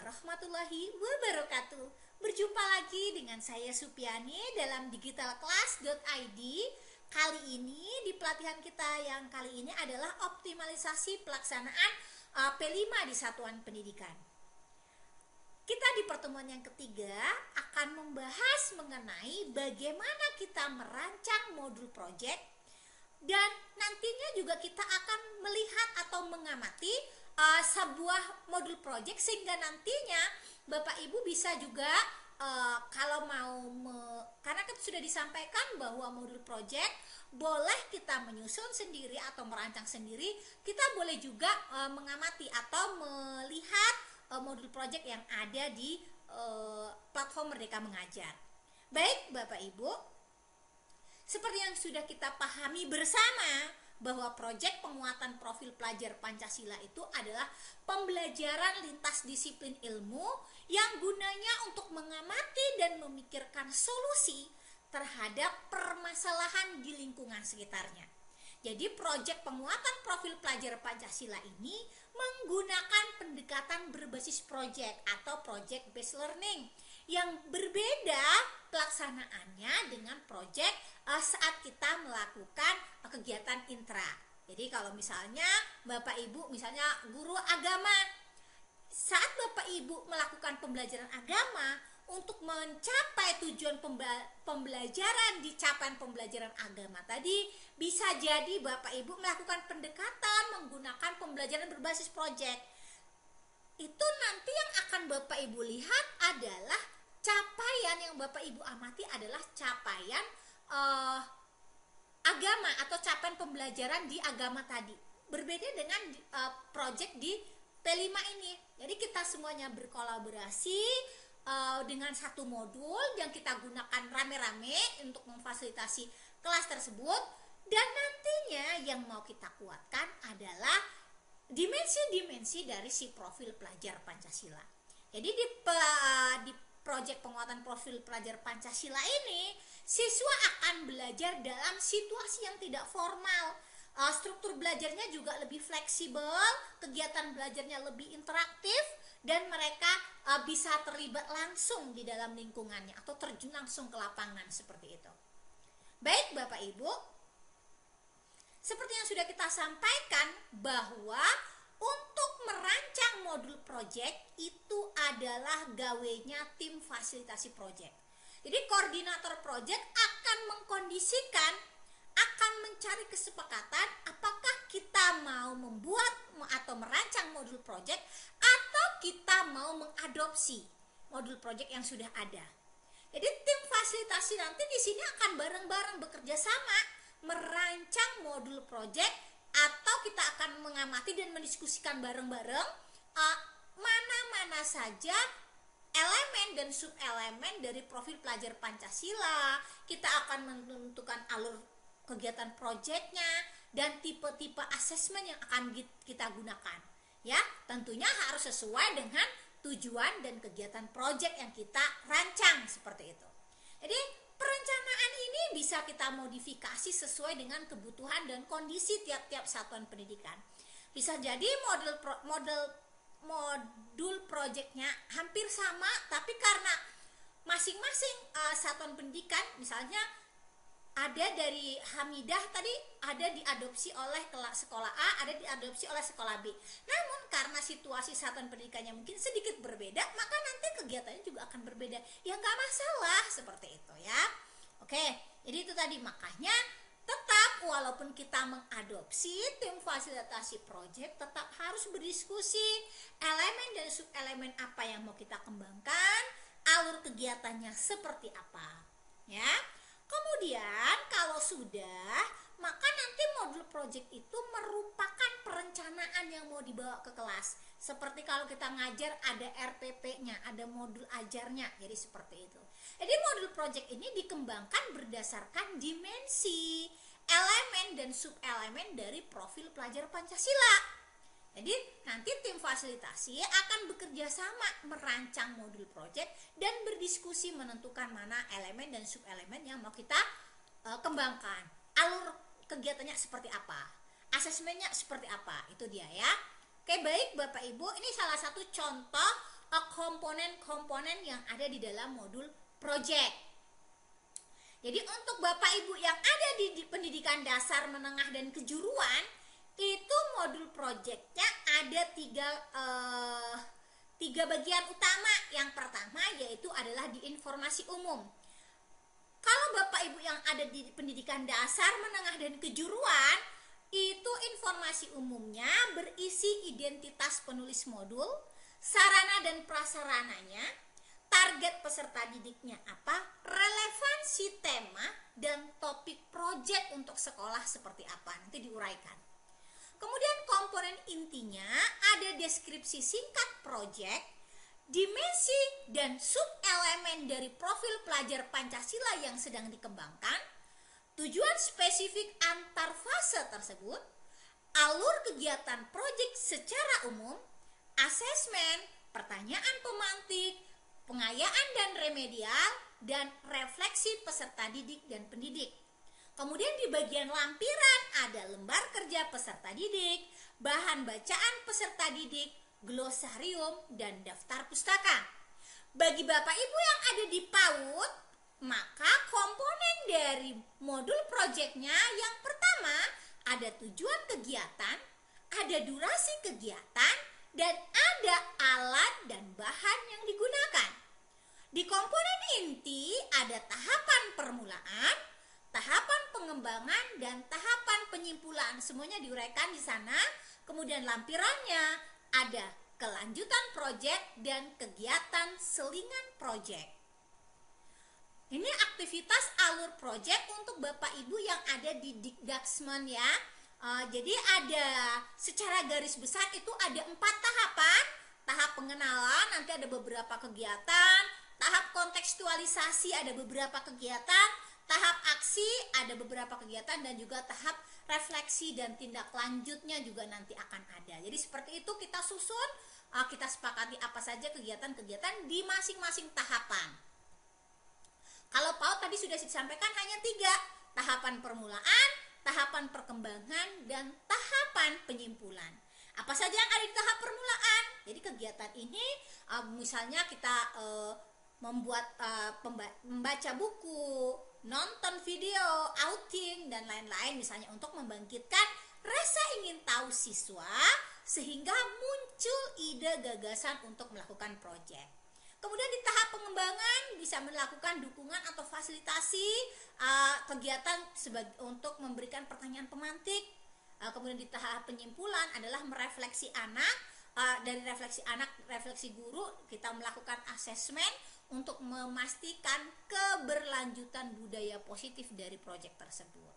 warahmatullahi wabarakatuh. Berjumpa lagi dengan saya Supiani dalam digitalclass.id. Kali ini di pelatihan kita yang kali ini adalah optimalisasi pelaksanaan P5 di satuan pendidikan. Kita di pertemuan yang ketiga akan membahas mengenai bagaimana kita merancang modul project, dan nantinya juga kita akan melihat atau mengamati sebuah modul project sehingga nantinya Bapak Ibu bisa juga kalau mau karena kan sudah disampaikan bahwa modul project boleh kita menyusun sendiri atau merancang sendiri, kita boleh juga mengamati atau melihat modul project yang ada di platform Merdeka Mengajar. Baik Bapak Ibu, seperti yang sudah kita pahami bersama bahwa proyek penguatan profil pelajar Pancasila itu adalah pembelajaran lintas disiplin ilmu yang gunanya untuk mengamati dan memikirkan solusi terhadap permasalahan di lingkungan sekitarnya. Jadi proyek penguatan profil pelajar Pancasila ini menggunakan pendekatan berbasis proyek atau project based learning yang berbeda pelaksanaannya dengan proyek saat kita melakukan kegiatan intra. Jadi kalau misalnya Bapak Ibu misalnya guru agama, saat Bapak Ibu melakukan pembelajaran agama untuk mencapai tujuan pembelajaran di capaian pembelajaran agama tadi, bisa jadi Bapak Ibu melakukan pendekatan menggunakan pembelajaran berbasis proyek. Itu nanti yang akan Bapak Ibu lihat adalah capaian yang Bapak Ibu amati adalah capaian agama atau capaian pembelajaran di agama tadi. Berbeda dengan proyek di P5 ini. Jadi kita semuanya berkolaborasi dengan satu modul yang kita gunakan rame-rame untuk memfasilitasi kelas tersebut, dan nantinya yang mau kita kuatkan adalah dimensi-dimensi dari si profil pelajar Pancasila. Jadi di proyek penguatan profil pelajar Pancasila ini, siswa akan belajar dalam situasi yang tidak formal. Struktur belajarnya juga lebih fleksibel, kegiatan belajarnya lebih interaktif, dan mereka bisa terlibat langsung di dalam lingkungannya atau terjun langsung ke lapangan seperti itu. Baik Bapak Ibu, seperti yang sudah kita sampaikan bahwa untuk merancang modul project itu adalah gawenya tim fasilitasi project. Jadi koordinator project akan mengkondisikan, akan mencari kesepakatan apakah kita mau membuat atau merancang modul project atau kita mau mengadopsi modul project yang sudah ada. Jadi tim fasilitasi nanti di sini akan bareng-bareng bekerja sama merancang modul project, atau kita akan mengamati dan mendiskusikan bareng-bareng mana-mana saja elemen dan subelemen dari profil pelajar Pancasila. Kita akan menentukan alur kegiatan proyeknya dan tipe-tipe asesmen yang akan kita gunakan. Ya, tentunya harus sesuai dengan tujuan dan kegiatan proyek yang kita rancang seperti itu. Jadi perencanaan ini bisa kita modifikasi sesuai dengan kebutuhan dan kondisi tiap-tiap satuan pendidikan. Bisa jadi modul proyeknya hampir sama, tapi karena masing-masing satuan pendidikan, misalnya ada dari Hamidah tadi ada diadopsi oleh sekolah A, ada diadopsi oleh sekolah B. Namun karena situasi satuan pendidikannya mungkin sedikit berbeda, maka nanti kegiatannya juga akan berbeda. Ya nggak masalah seperti itu ya. Oke, jadi itu tadi, makanya tetap walaupun kita mengadopsi tim fasilitasi project, tetap harus berdiskusi elemen dan subelemen apa yang mau kita kembangkan, alur kegiatannya seperti apa ya. Kemudian kalau sudah, maka nanti modul project itu merupakan perencanaan yang mau dibawa ke kelas. Seperti kalau kita ngajar ada RPP-nya, ada modul ajarnya, jadi seperti itu. Jadi modul project ini dikembangkan berdasarkan dimensi, elemen dan subelemen dari profil pelajar Pancasila. Jadi nanti tim fasilitasi akan bekerja sama merancang modul project dan berdiskusi menentukan mana elemen dan subelemen yang mau kita kembangkan. Alur kegiatannya seperti apa, asesmennya seperti apa, itu dia ya. Oke, baik Bapak Ibu, ini salah satu contoh komponen-komponen yang ada di dalam modul project. Jadi untuk Bapak Ibu yang ada di pendidikan dasar, menengah, dan kejuruan, itu modul projectnya ada tiga bagian utama. Yang pertama yaitu adalah di informasi umum. Kalau Bapak Ibu yang ada di pendidikan dasar, menengah, dan kejuruan, itu informasi umumnya berisi identitas penulis modul, sarana dan prasarananya, target peserta didiknya apa, relevansi tema, dan topik proyek untuk sekolah seperti apa, nanti diuraikan. Kemudian komponen intinya ada deskripsi singkat proyek, dimensi dan sub-elemen dari profil pelajar Pancasila yang sedang dikembangkan, tujuan spesifik antar fase tersebut, alur kegiatan proyek secara umum, asesmen, pertanyaan pemantik, pengayaan dan remedial, dan refleksi peserta didik dan pendidik. Kemudian di bagian lampiran ada lembar kerja peserta didik, bahan bacaan peserta didik, glosarium, dan daftar pustaka. Bagi Bapak Ibu yang ada di PAUD, maka komponen dari modul proyeknya yang pertama ada tujuan kegiatan, ada durasi kegiatan, dan ada alat dan bahan yang digunakan. Di komponen inti ada tahapan permulaan, tahapan pengembangan, dan tahapan penyimpulan. Semuanya diuraikan di sana. Kemudian lampirannya ada kelanjutan proyek dan kegiatan selingan proyek. Ini aktivitas alur proyek untuk Bapak Ibu yang ada di Dikdaksmen ya. Jadi ada secara garis besar itu ada 4 tahapan. Tahap pengenalan nanti ada beberapa kegiatan, tahap kontekstualisasi ada beberapa kegiatan, tahap aksi ada beberapa kegiatan, dan juga tahap refleksi dan tindak lanjutnya juga nanti akan ada. Jadi seperti itu kita susun, kita sepakati apa saja kegiatan-kegiatan di masing-masing tahapan. Kalau PAUD tadi sudah disampaikan hanya 3, tahapan permulaan, tahapan perkembangan, dan tahapan penyimpulan. Apa saja yang ada di tahap permulaan? Jadi kegiatan ini misalnya kita membaca buku, nonton video, outing, dan lain-lain, misalnya untuk membangkitkan rasa ingin tahu siswa sehingga muncul ide gagasan untuk melakukan proyek. Kemudian di tahap pengembangan bisa melakukan dukungan atau fasilitasi kegiatan untuk memberikan pertanyaan pemantik. Kemudian di tahap penyimpulan adalah merefleksi anak, dari refleksi anak, refleksi guru, kita melakukan asesmen untuk memastikan keberlanjutan budaya positif dari proyek tersebut.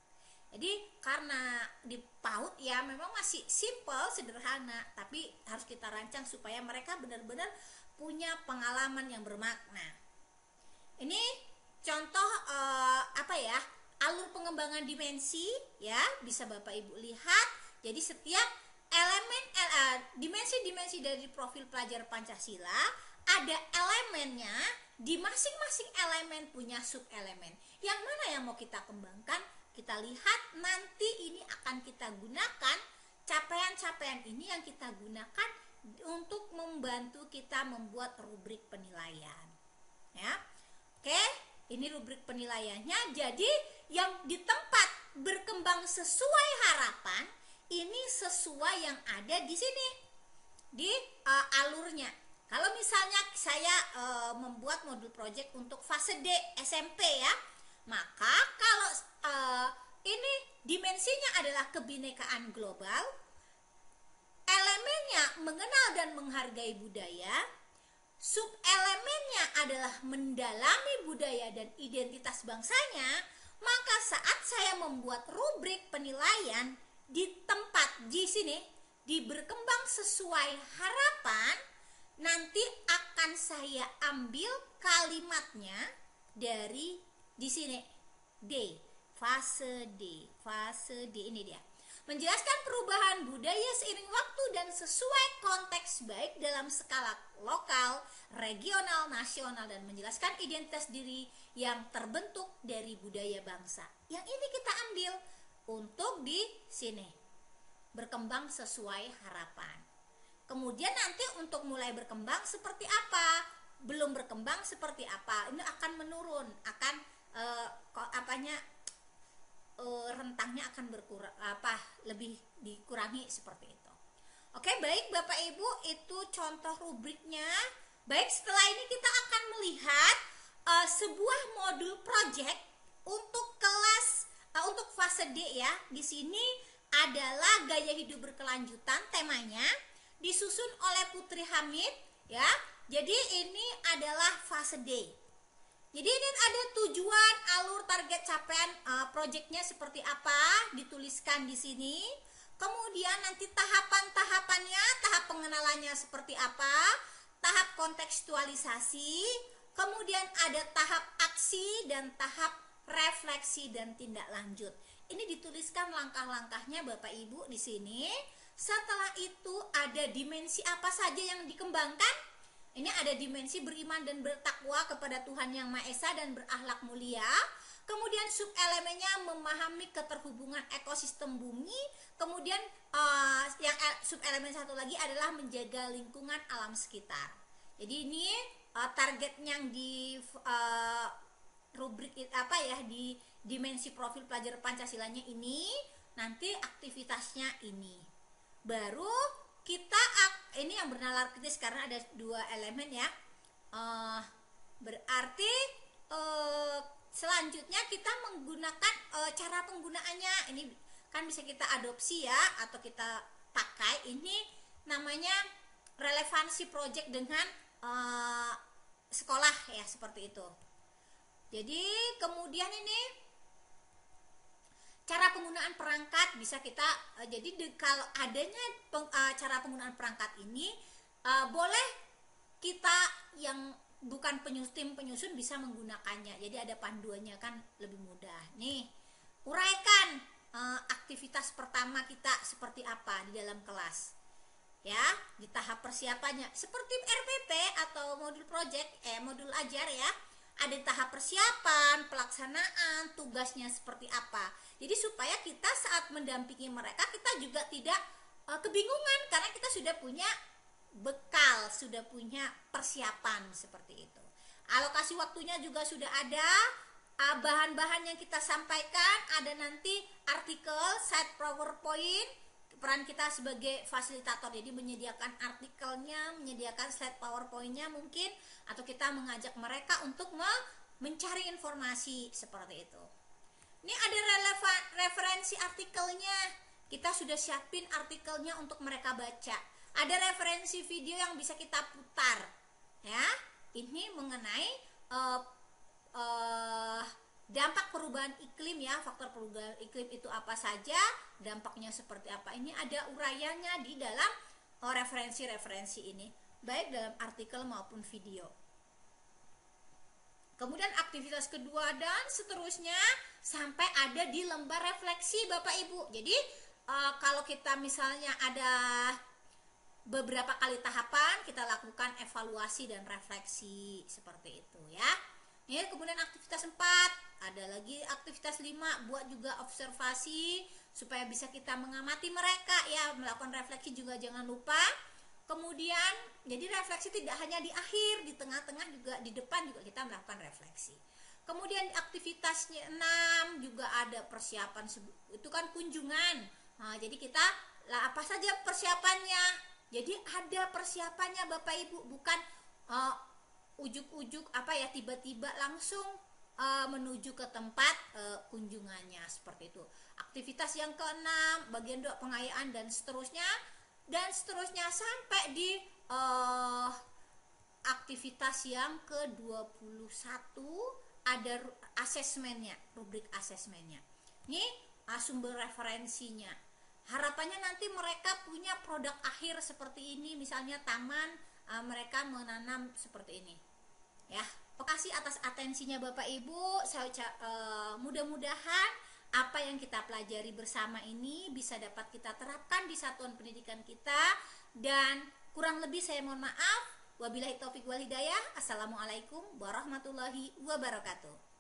Jadi karena di PAUD ya memang masih simple, sederhana, tapi harus kita rancang supaya mereka benar-benar punya pengalaman yang bermakna. Ini contoh alur pengembangan dimensi ya, bisa Bapak Ibu lihat. Jadi setiap elemen dimensi-dimensi dari profil pelajar Pancasila ada elemennya, di masing-masing elemen punya sub-elemen. Yang mana yang mau kita kembangkan? Kita lihat nanti ini akan kita gunakan, capaian-capaian ini yang kita gunakan untuk membantu kita membuat rubrik penilaian. Ya. Oke, ini rubrik penilaiannya. Jadi yang di tempat berkembang sesuai harapan, ini sesuai yang ada di sini, di alurnya. Kalau misalnya saya membuat modul project untuk fase D SMP ya, maka kalau ini dimensinya adalah kebinekaan global, elemennya mengenal dan menghargai budaya, sub-elemennya adalah mendalami budaya dan identitas bangsanya, maka saat saya membuat rubrik penilaian di tempat di sini, di berkembang sesuai harapan, nanti akan saya ambil kalimatnya dari di sini D, fase D ini dia. Menjelaskan perubahan budaya seiring waktu dan sesuai konteks baik dalam skala lokal, regional, nasional, dan menjelaskan identitas diri yang terbentuk dari budaya bangsa. Yang ini kita ambil untuk di sini, berkembang sesuai harapan. Kemudian nanti untuk mulai berkembang seperti apa, belum berkembang seperti apa, ini akan menurun, akan rentangnya akan berkurang, lebih dikurangi seperti itu. Oke, baik Bapak Ibu, itu contoh rubriknya. Baik, setelah ini kita akan melihat sebuah modul project untuk kelas untuk fase D ya. Di sini adalah gaya hidup berkelanjutan, temanya disusun oleh Putri Hamid ya. Jadi ini adalah fase D. Jadi ini ada tujuan, alur, target, capaian projectnya seperti apa, dituliskan di sini. Kemudian nanti tahapan-tahapannya, tahap pengenalannya seperti apa, tahap kontekstualisasi, kemudian ada tahap aksi dan tahap refleksi dan tindak lanjut. Ini dituliskan langkah-langkahnya Bapak Ibu di sini. Setelah itu ada dimensi apa saja yang dikembangkan? Ini ada dimensi beriman dan bertakwa kepada Tuhan Yang Maha Esa dan berakhlak mulia. Kemudian subelemennya memahami keterhubungan ekosistem bumi. Kemudian yang subelemen satu lagi adalah menjaga lingkungan alam sekitar. Jadi ini target yang di rubrik di dimensi profil pelajar Pancasilanya ini, nanti aktivitasnya ini. Baru kita ini yang bernalar kritis karena ada 2 elemen ya. Berarti selanjutnya kita menggunakan cara penggunaannya. Ini kan bisa kita adopsi ya, atau kita pakai. Ini namanya relevansi project dengan sekolah ya, seperti itu. Jadi kemudian ini cara penggunaan perangkat bisa kita kalau adanya cara penggunaan perangkat ini boleh kita yang bukan tim penyusun bisa menggunakannya. Jadi ada panduannya kan lebih mudah. Nih, uraikan aktivitas pertama kita seperti apa di dalam kelas. Ya, di tahap persiapannya seperti RPP atau modul project modul ajar ya. Ada tahap persiapan, pelaksanaan, tugasnya seperti apa. Jadi supaya kita saat mendampingi mereka kita juga tidak kebingungan karena kita sudah punya bekal, sudah punya persiapan seperti itu. Alokasi waktunya juga sudah ada, bahan-bahan yang kita sampaikan, ada nanti artikel, slide PowerPoint. Peran kita sebagai fasilitator, jadi menyediakan artikelnya, menyediakan slide PowerPoint-nya mungkin, atau kita mengajak mereka untuk mencari informasi seperti itu. Ini ada referensi artikelnya, kita sudah siapin artikelnya untuk mereka baca. Ada referensi video yang bisa kita putar, ya. Ini mengenai dampak perubahan iklim ya, faktor perubahan iklim itu apa saja, dampaknya seperti apa. Ini ada uraiannya di dalam referensi-referensi ini, baik dalam artikel maupun video. Kemudian aktivitas kedua dan seterusnya sampai ada di lembar refleksi Bapak Ibu. Jadi kalau kita misalnya ada beberapa kali tahapan, kita lakukan evaluasi dan refleksi seperti itu ya. Ini kemudian aktivitas 4, ada lagi aktivitas 5, buat juga observasi supaya bisa kita mengamati mereka ya, melakukan refleksi juga jangan lupa. Kemudian jadi refleksi tidak hanya di akhir, di tengah-tengah juga, di depan juga kita melakukan refleksi. Kemudian aktivitasnya 6 juga ada persiapan, itu kan kunjungan. Nah, jadi kita apa saja persiapannya. Jadi ada persiapannya Bapak Ibu, bukan ujuk-ujuk tiba-tiba langsung menuju ke tempat kunjungannya seperti itu. Aktivitas yang ke-6 bagian doa pengayaan dan seterusnya sampai di aktivitas yang ke-21 ada asesmennya, rubrik asesmennya. Ini sumber referensinya. Harapannya nanti mereka punya produk akhir seperti ini, misalnya taman, mereka menanam seperti ini ya. Terima kasih atas atensinya Bapak Ibu. Saya mudah-mudahan apa yang kita pelajari bersama ini bisa dapat kita terapkan di satuan pendidikan kita, dan kurang lebih saya mohon maaf. Wabillahi taufik wal hidayah. Assalamualaikum warahmatullahi wabarakatuh.